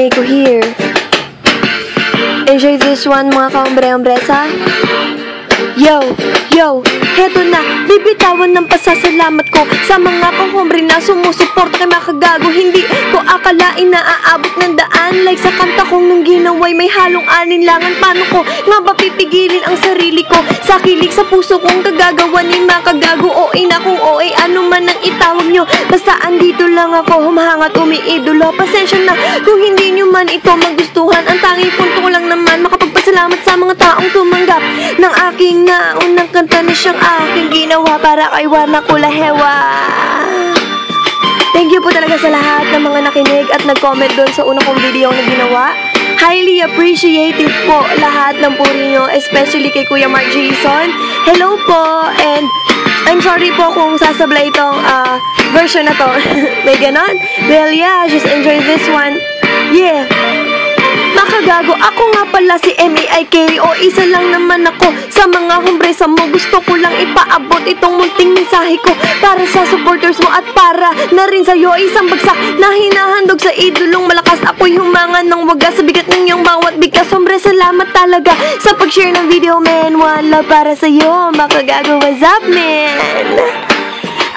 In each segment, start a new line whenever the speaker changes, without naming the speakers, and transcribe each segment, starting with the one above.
binigay ko here. Enjoy this one, mga ka-ombre-ombresa. Yo, heto na, bibitawan ng pasasalamat ko sa mga kahombre na sumusuporta kay Makagago. Hindi ko akalain na aabot ng daan, like sa kanta kong nung ginaway may halong aninlangan. Paano ko nga ba pipigilin ang sarili ko sa kilig sa puso kong kagagawa ni Makagago? OA na kung OA, ano man ang itawag nyo, basta andito lang ako, humahangat, umiidolo. Pasensya na kung hindi nyo man ito magustuhan. Ang tanging punto ko lang naman makapagpasalamat sa mga taong tumanggap ng aking naunang kanta na siyang aking ginawa para kay Warna Kulahewa. Thank you po talaga sa lahat ng mga nakinig at nag-comment doon sa una kong video na ginawa. Highly appreciated po lahat ng puri nyo, especially kay Kuya Mark Jason. Hello po, and I'm sorry po kung sasablay itong version na to. May ganon? Well, yeah, just enjoy this one. Yeah. Makagago, ako nga pala si M.A.I.K. O isa lang naman ako sa mga hombresa mo. Gusto ko lang ipaabot itong munting mensahe ko para sa supporters mo at para na rin sa'yo. Isang bagsak na hinahandog sa idolong malakas. Ako'y humangan ng wagas sa bigat ng iyong bawat bigkas. Hombre, salamat talaga sa pag-share ng video, man. One love para sa'yo, Makagago. What's up, man?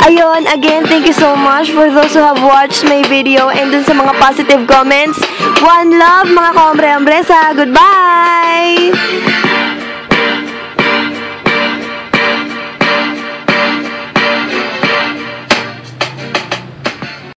Ayun, again, thank you so much for those who have watched my video and dun sa mga positive comments. One love, mga ka-ombre-ombresa. Goodbye!